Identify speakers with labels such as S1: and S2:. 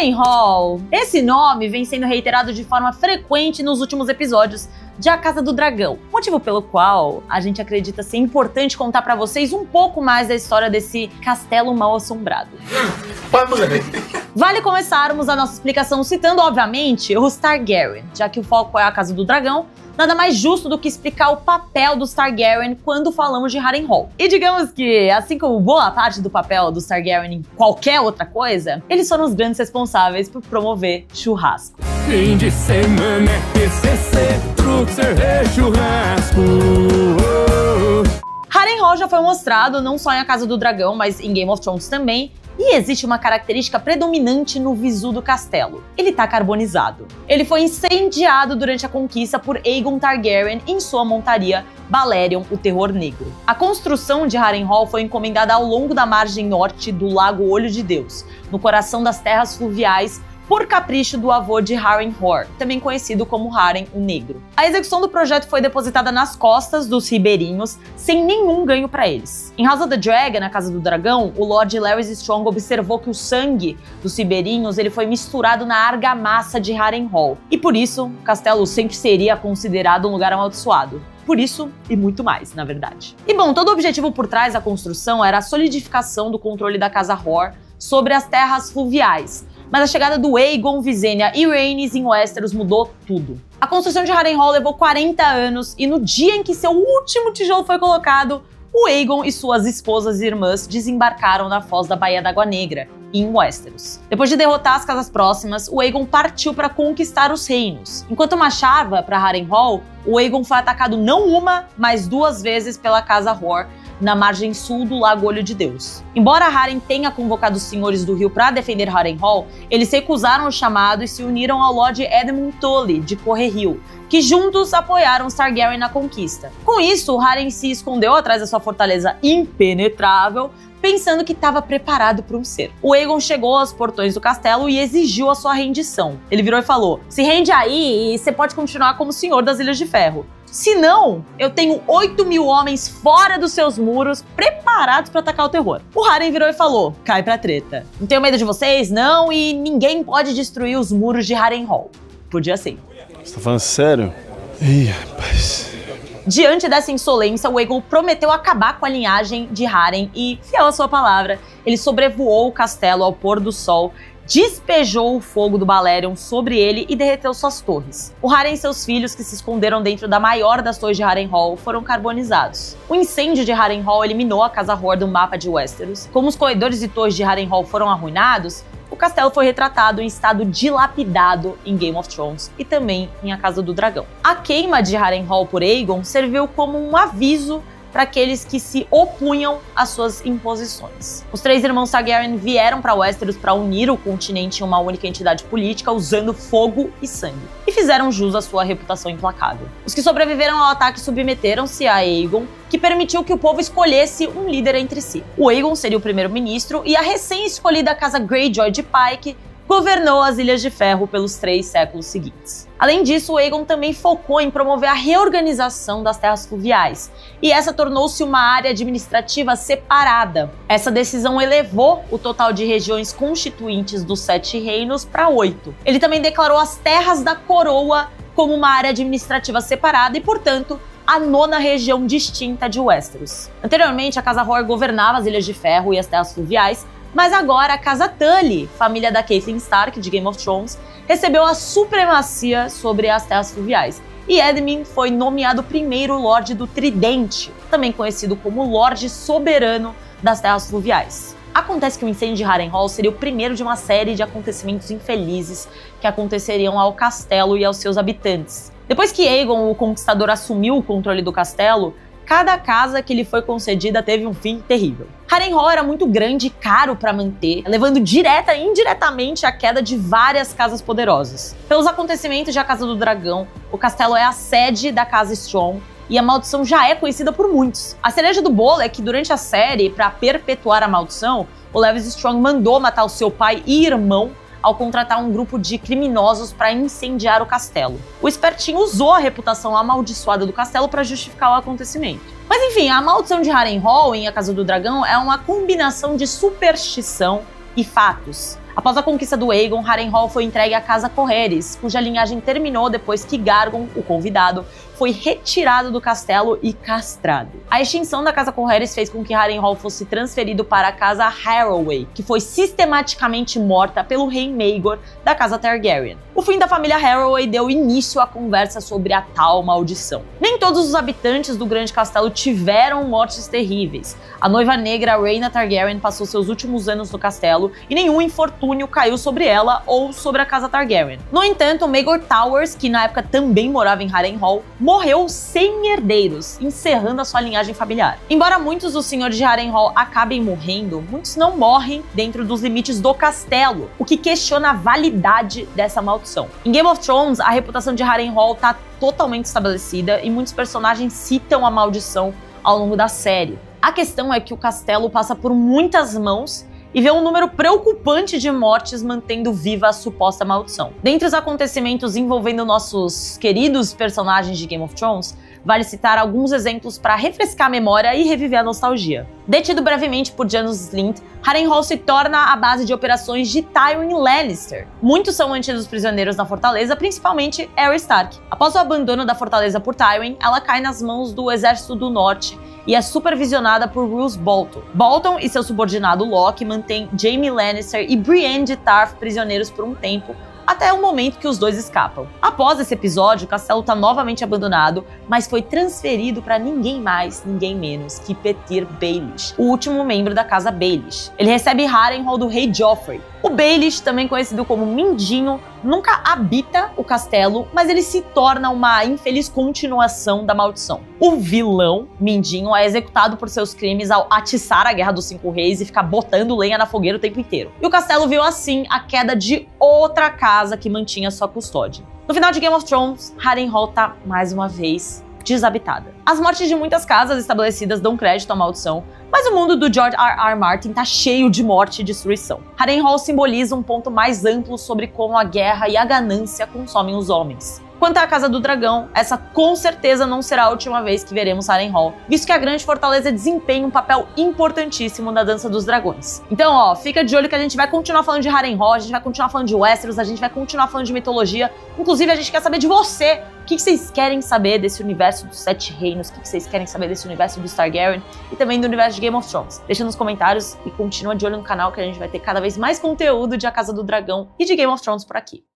S1: Harrenhal. Esse nome vem sendo reiterado de forma frequente nos últimos episódios de A Casa do Dragão, motivo pelo qual a gente acredita ser importante contar pra vocês um pouco mais da história desse castelo mal assombrado. Vale começarmos a nossa explicação citando, obviamente, os Targaryen, já que o foco é a Casa do Dragão. Nada mais justo do que explicar o papel dos Targaryen quando falamos de Harrenhal. E digamos que, assim como boa parte do papel dos Targaryen em qualquer outra coisa, eles foram os grandes responsáveis por promover churrasco.
S2: Fim de semana é PCC, Truxer é churrasco.
S1: Harrenhal já foi mostrado não só em A Casa do Dragão, mas em Game of Thrones também. E existe uma característica predominante no visu do castelo. Ele tá carbonizado. Ele foi incendiado durante a conquista por Aegon Targaryen em sua montaria Balerion, o Terror Negro. A construção de Harrenhal foi encomendada ao longo da margem norte do Lago Olho de Deus, no coração das terras fluviais, por capricho do avô de Harrenhal, também conhecido como Harren o Negro. A execução do projeto foi depositada nas costas dos ribeirinhos, sem nenhum ganho para eles. Em House of the Dragon, na Casa do Dragão, o Lord Larys Strong observou que o sangue dos ribeirinhos ele foi misturado na argamassa de Harrenhal, e por isso o castelo sempre seria considerado um lugar amaldiçoado. Por isso, e muito mais, na verdade. E bom, todo o objetivo por trás da construção era a solidificação do controle da Casa Roar sobre as terras fluviais, mas a chegada do Aegon, Visenya e Rhaenys em Westeros mudou tudo. A construção de Harrenhal levou 40 anos e no dia em que seu último tijolo foi colocado, o Aegon e suas esposas e irmãs desembarcaram na foz da Baía da Água Negra, em Westeros. Depois de derrotar as casas próximas, o Aegon partiu para conquistar os reinos. Enquanto marchava para Harrenhal, o Aegon foi atacado não uma, mas 2 vezes pela Casa Roar, na margem sul do Lago Olho de Deus. Embora Harren tenha convocado os senhores do rio para defender Harrenhal, eles recusaram o chamado e se uniram ao Lord Edmund Tully, de Correrio, que juntos apoiaram os Targaryen na conquista. Com isso, Harren se escondeu atrás da sua fortaleza impenetrável, pensando que estava preparado para um cerco. O Aegon chegou aos portões do castelo e exigiu a sua rendição. Ele virou e falou: "Se rende aí e você pode continuar como senhor das Ilhas de Ferro. Se não, eu tenho 8.000 homens fora dos seus muros, preparados para atacar o terror." O Harren virou e falou: "Cai pra treta. Não tenho medo de vocês, não, e ninguém pode destruir os muros de Harrenhal." Podia ser.
S3: Você tá falando sério? Ih, rapaz.
S1: Diante dessa insolência, o Aegon prometeu acabar com a linhagem de Harren e, fiel à sua palavra, ele sobrevoou o castelo ao pôr do sol, despejou o fogo do Balerion sobre ele e derreteu suas torres. O Harren e seus filhos, que se esconderam dentro da maior das torres de Harrenhal, foram carbonizados. O incêndio de Harrenhal eliminou a Casa Roar do mapa de Westeros. Como os corredores e torres de Harrenhal foram arruinados, o castelo foi retratado em estado dilapidado em Game of Thrones e também em A Casa do Dragão. A queima de Harrenhal por Aegon serviu como um aviso para aqueles que se opunham às suas imposições. Os 3 irmãos Targaryen vieram para Westeros para unir o continente em uma única entidade política, usando fogo e sangue, e fizeram jus à sua reputação implacável. Os que sobreviveram ao ataque submeteram-se a Aegon, que permitiu que o povo escolhesse um líder entre si. O Aegon seria o primeiro-ministro e a recém-escolhida Casa Greyjoy de Pike governou as Ilhas de Ferro pelos 3 séculos seguintes. Além disso, o Aegon também focou em promover a reorganização das terras fluviais, e essa tornou-se uma área administrativa separada. Essa decisão elevou o total de regiões constituintes dos 7 reinos para 8. Ele também declarou as terras da coroa como uma área administrativa separada e, portanto, a 9ª região distinta de Westeros. Anteriormente, a Casa Roar governava as Ilhas de Ferro e as terras fluviais, mas agora a Casa Tully, família da Catelyn Stark de Game of Thrones, recebeu a supremacia sobre as terras fluviais. E Edmund foi nomeado primeiro Lorde do Tridente, também conhecido como Lorde Soberano das Terras Fluviais. Acontece que o incêndio de Harrenhal seria o primeiro de uma série de acontecimentos infelizes que aconteceriam ao castelo e aos seus habitantes. Depois que Aegon, o Conquistador, assumiu o controle do castelo, cada casa que lhe foi concedida teve um fim terrível. Harrenhal era muito grande e caro para manter, levando direta e indiretamente à queda de várias casas poderosas. Pelos acontecimentos de A Casa do Dragão, o castelo é a sede da Casa Strong e a maldição já é conhecida por muitos. A cereja do bolo é que durante a série, para perpetuar a maldição, o Larys Strong mandou matar o seu pai e irmão ao contratar um grupo de criminosos para incendiar o castelo. O espertinho usou a reputação amaldiçoada do castelo para justificar o acontecimento. Mas enfim, a maldição de Harrenhal em A Casa do Dragão é uma combinação de superstição e fatos. Após a conquista do Aegon, Harrenhal foi entregue à Casa Corrêres, cuja linhagem terminou depois que Gargon, o convidado, foi retirado do castelo e castrado. A extinção da Casa Corrêres fez com que Harrenhal fosse transferido para a Casa Harroway, que foi sistematicamente morta pelo rei Maegor da Casa Targaryen. O fim da família Harroway deu início à conversa sobre a tal maldição. Nem todos os habitantes do grande castelo tiveram mortes terríveis. A noiva negra Rhaena Targaryen passou seus últimos anos no castelo e nenhum infortúnio caiu sobre ela ou sobre a Casa Targaryen. No entanto, Maegor Towers, que na época também morava em Harrenhal, morreu sem herdeiros, encerrando a sua linhagem familiar. Embora muitos dos senhores de Harrenhal acabem morrendo, muitos não morrem dentro dos limites do castelo, o que questiona a validade dessa maldição. Em Game of Thrones, a reputação de Harrenhal está totalmente estabelecida e muitos personagens citam a maldição ao longo da série. A questão é que o castelo passa por muitas mãos e vê um número preocupante de mortes mantendo viva a suposta maldição. Dentre os acontecimentos envolvendo nossos queridos personagens de Game of Thrones, vale citar alguns exemplos para refrescar a memória e reviver a nostalgia. Detido brevemente por Janos Slynt, Harrenhal se torna a base de operações de Tywin Lannister. Muitos são mantidos prisioneiros na fortaleza, principalmente Arya Stark. Após o abandono da fortaleza por Tywin, ela cai nas mãos do Exército do Norte e é supervisionada por Roose Bolton. Bolton e seu subordinado Locke mantêm Jaime Lannister e Brienne de Tarth prisioneiros por um tempo, até o momento que os dois escapam. Após esse episódio, o castelo está novamente abandonado, mas foi transferido para ninguém mais, ninguém menos que Petyr Baelish, o último membro da casa Baelish. Ele recebe Harrenhal do rei Joffrey. O Baelish, também conhecido como Mindinho, nunca habita o castelo, mas ele se torna uma infeliz continuação da maldição. O vilão, Mindinho, é executado por seus crimes ao atiçar a Guerra dos Cinco Reis e ficar botando lenha na fogueira o tempo inteiro. E o castelo viu assim a queda de outra casa que mantinha sua custódia. No final de Game of Thrones, Harrenhal tá, mais uma vez, desabitada. As mortes de muitas casas estabelecidas dão crédito à maldição, mas o mundo do George R.R. Martin tá cheio de morte e destruição. Harrenhal simboliza um ponto mais amplo sobre como a guerra e a ganância consomem os homens. Quanto à Casa do Dragão, essa com certeza não será a última vez que veremos Harrenhal, visto que a Grande Fortaleza desempenha um papel importantíssimo na Dança dos Dragões. Então, ó, fica de olho que a gente vai continuar falando de Harrenhal, a gente vai continuar falando de Westeros, a gente vai continuar falando de mitologia. Inclusive, a gente quer saber de você. O que vocês querem saber desse universo dos Sete Reinos? O que vocês querem saber desse universo dos Targaryen e também do universo de Game of Thrones? Deixa nos comentários e continua de olho no canal que a gente vai ter cada vez mais conteúdo de A Casa do Dragão e de Game of Thrones por aqui.